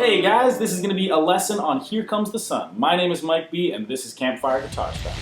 Hey guys, this is going to be a lesson on Here Comes the Sun. My name is Mike B, and this is Campfire Guitar Stuff.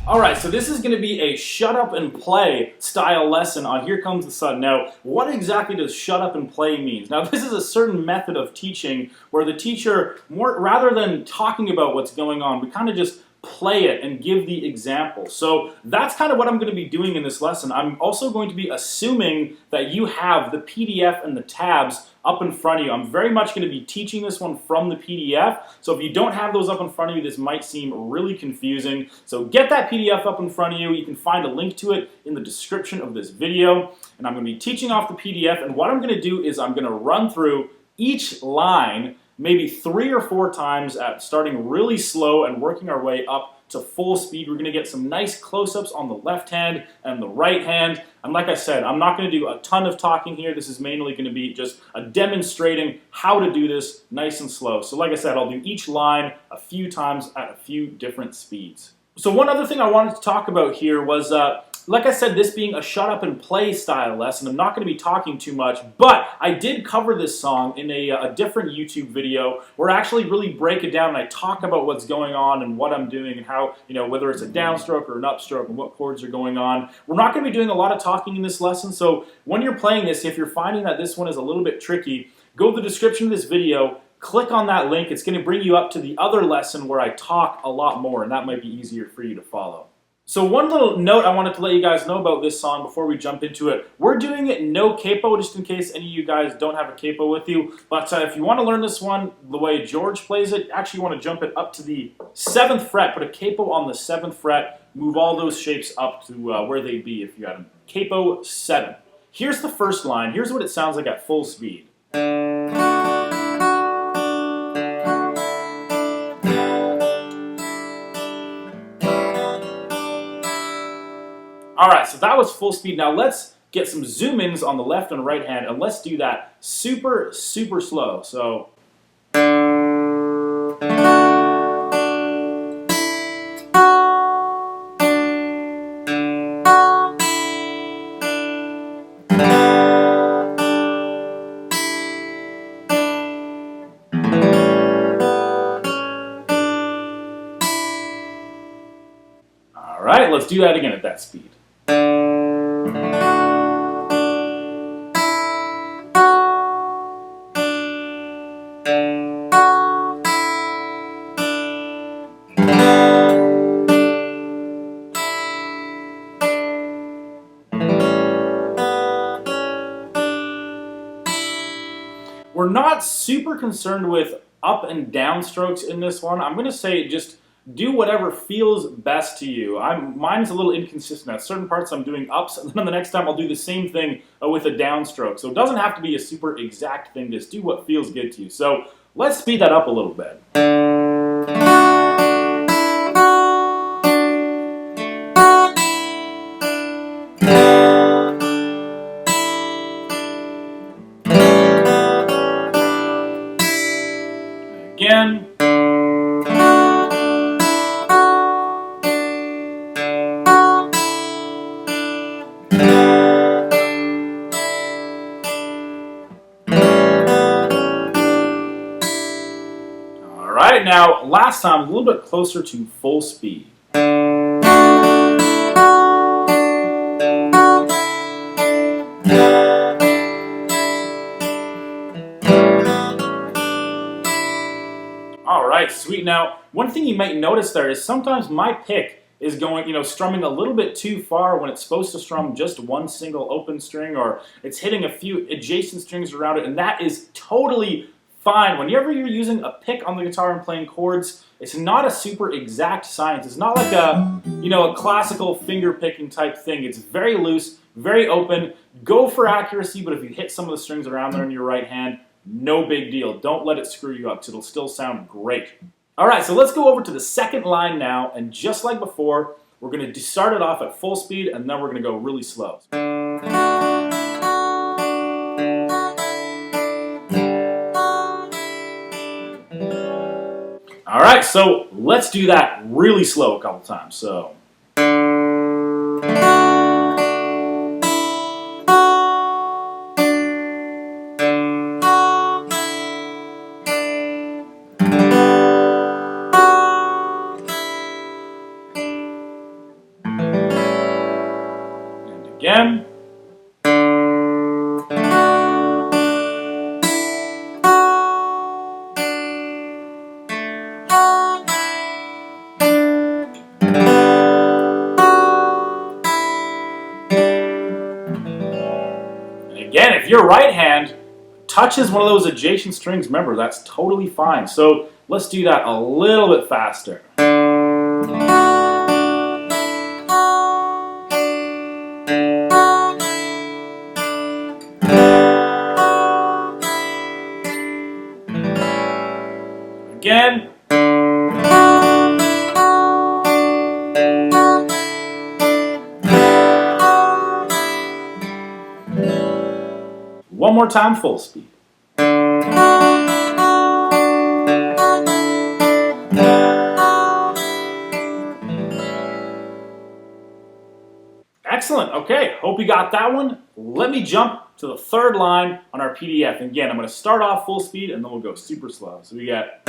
Alright, so this is going to be a shut up and play style lesson on Here Comes the Sun. Now, what exactly does shut up and play means? Now, this is a certain method of teaching where the teacher, rather than talking about what's going on, we kind of just play it and give the example. So that's kind of what I'm going to be doing in this lesson. I'm also going to be assuming that you have the PDF and the tabs up in front of you. I'm very much going to be teaching this one from the PDF. So if you don't have those up in front of you, this might seem really confusing. So get that PDF up in front of you. You can find a link to it in the description of this video. And I'm going to be teaching off the PDF. And what I'm going to do is I'm going to run through each line maybe 3 or 4 times at starting really slow and working our way up to full speed. We're going to get some nice close-ups on the left hand and the right hand. And like I said, I'm not going to do a ton of talking here. This is mainly going to be just a demonstrating how to do this nice and slow. So like I said, I'll do each line a few times at a few different speeds. So one other thing I wanted to talk about here was like I said, this being a shut up and play style lesson, I'm not going to be talking too much, but I did cover this song in a different YouTube video where I actually really break it down and I talk about what's going on and what I'm doing and how, whether it's a downstroke or an upstroke and what chords are going on. We're not going to be doing a lot of talking in this lesson, so when you're playing this, if you're finding that this one is a little bit tricky, go to the description of this video, click on that link. It's going to bring you up to the other lesson where I talk a lot more, and that might be easier for you to follow. So one little note I wanted to let you guys know about this song before we jump into it. We're doing it no capo, just in case any of you guys don't have a capo with you. But if you want to learn this one the way George plays it, actually you want to jump it up to the 7th fret, put a capo on the 7th fret, move all those shapes up to where they'd be if you had a capo 7. Here's the first line. Here's what it sounds like at full speed. Alright, so that was full speed. Now let's get some zoom-ins on the left and right hand, and let's do that super, super slow. So, alright, let's do that again at that speed. We're not super concerned with up and down strokes in this one. I'm going to say just do whatever feels best to you. Mine's a little inconsistent. At certain parts I'm doing ups, and then the next time I'll do the same thing with a downstroke. So it doesn't have to be a super exact thing. Just do what feels good to you. So let's speed that up a little bit. Again. Alright, now last time a little bit closer to full speed. Alright, sweet. Now, one thing you might notice there is sometimes my pick is going, strumming a little bit too far when it's supposed to strum just one single open string, or it's hitting a few adjacent strings around it, and that is totally fine. Whenever you're using a pick on the guitar and playing chords, it's not a super exact science. It's not like a classical finger picking type thing. It's very loose, very open. Go for accuracy, but if you hit some of the strings around there in your right hand, no big deal. Don't let it screw you up, because it'll still sound great. Alright, so let's go over to the second line now, and just like before, we're going to start it off at full speed, and then we're going to go really slow. Alright, so let's do that really slow a couple times. So. again, if your right hand touches one of those adjacent strings, remember, that's totally fine. So let's do that a little bit faster. Again. One more time, full speed. Excellent. Okay, hope you got that one. Let me jump to the third line on our PDF. And again, I'm going to start off full speed and then we'll go super slow. So we get.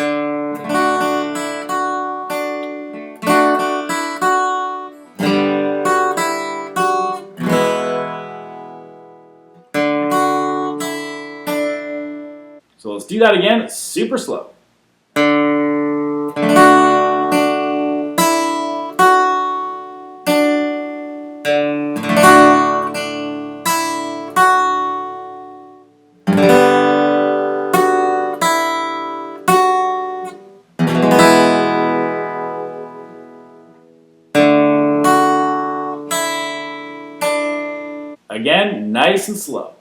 So let's do that again, super slow. Again, nice and slow.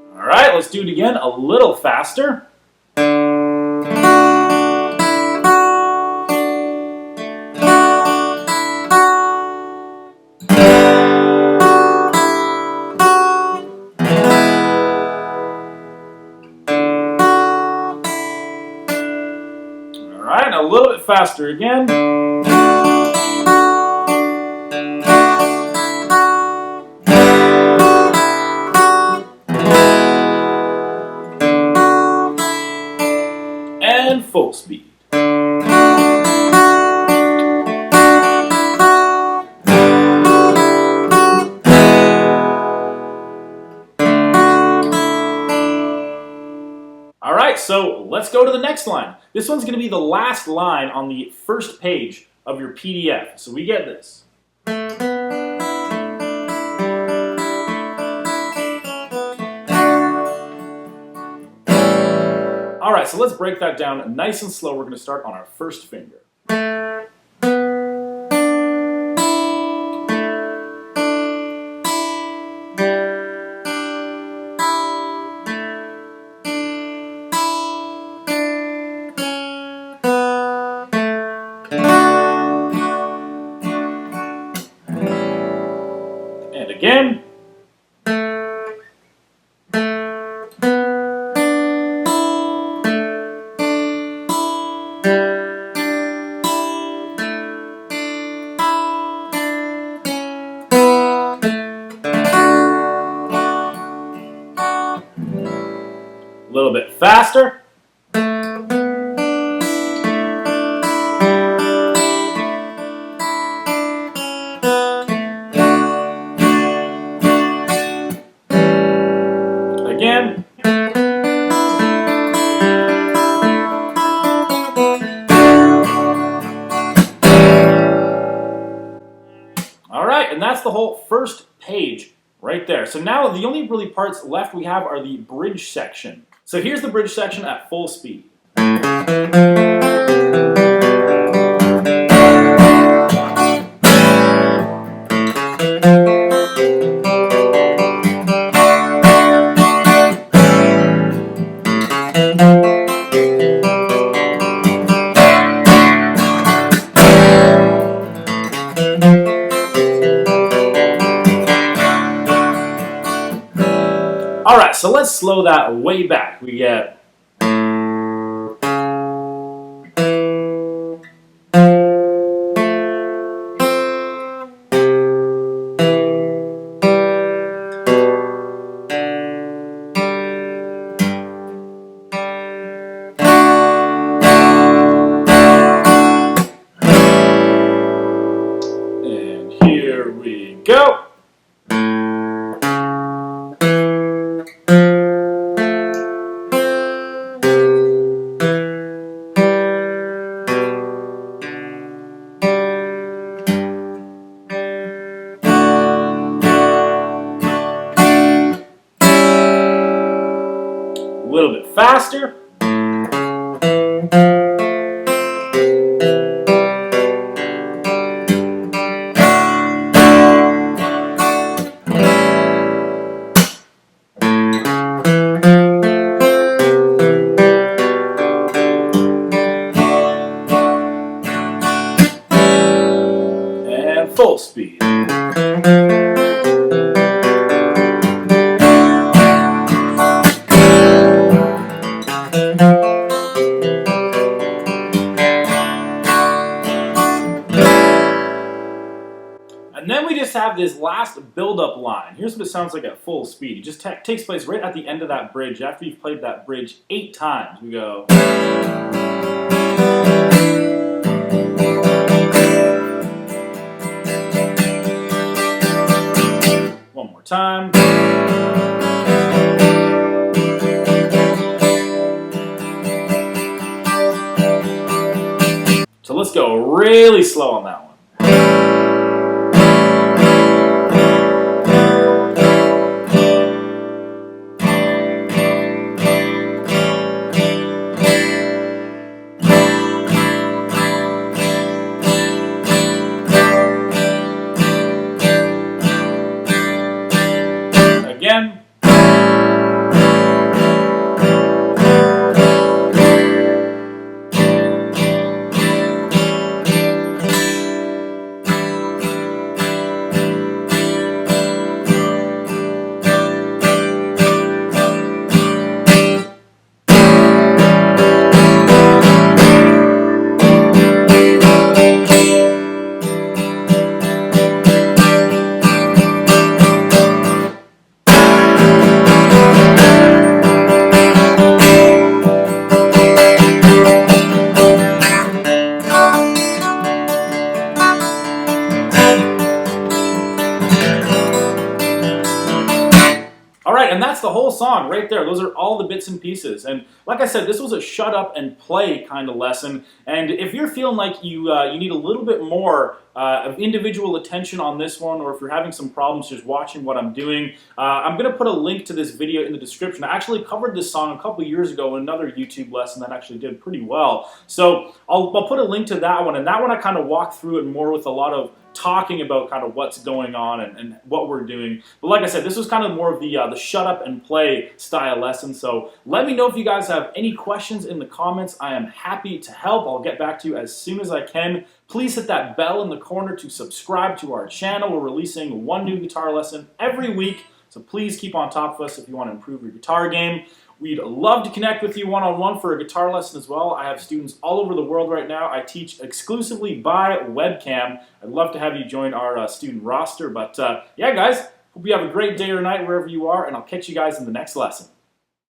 All right, let's do it again a little faster. All right, a little bit faster again. And full speed. All right, so let's go to the next line. This one's going to be the last line on the first page of your PDF. So we get this. All right, so let's break that down nice and slow. We're going to start on our first finger. And again. A little bit faster. Again. All right, and that's the whole first page right there. So now the only really parts left we have are the bridge section. So here's the bridge section at full speed. All right, so let's slow that way back. We get. go. A little bit faster. And full speed. And then we just have this last build-up line. Here's what it sounds like at full speed. It just takes place right at the end of that bridge. After you've played that bridge 8 times, we go. One more time. So let's go really slow on that one. Again. Alright, and that's the whole song right there. Those are all the bits and pieces. And like I said, this was a shut up and play kind of lesson. And if you're feeling like you need a little bit more of individual attention on this one, or if you're having some problems just watching what I'm doing, I'm going to put a link to this video in the description. I actually covered this song a couple years ago in another YouTube lesson that actually did pretty well. So I'll put a link to that one. And that one I kind of walked through it more with a lot of talking about kind of what's going on and what we're doing. But like I said, this was kind of more of the shut up and play style lesson. So let me know if you guys have any questions in the comments. I am happy to help. I'll get back to you as soon as I can. Please hit that bell in the corner to subscribe to our channel. We're releasing one new guitar lesson every week. So please keep on top of us if you want to improve your guitar game. We'd love to connect with you one-on-one for a guitar lesson as well. I have students all over the world right now. I teach exclusively by webcam. I'd love to have you join our student roster. But yeah, guys, hope you have a great day or night wherever you are, and I'll catch you guys in the next lesson.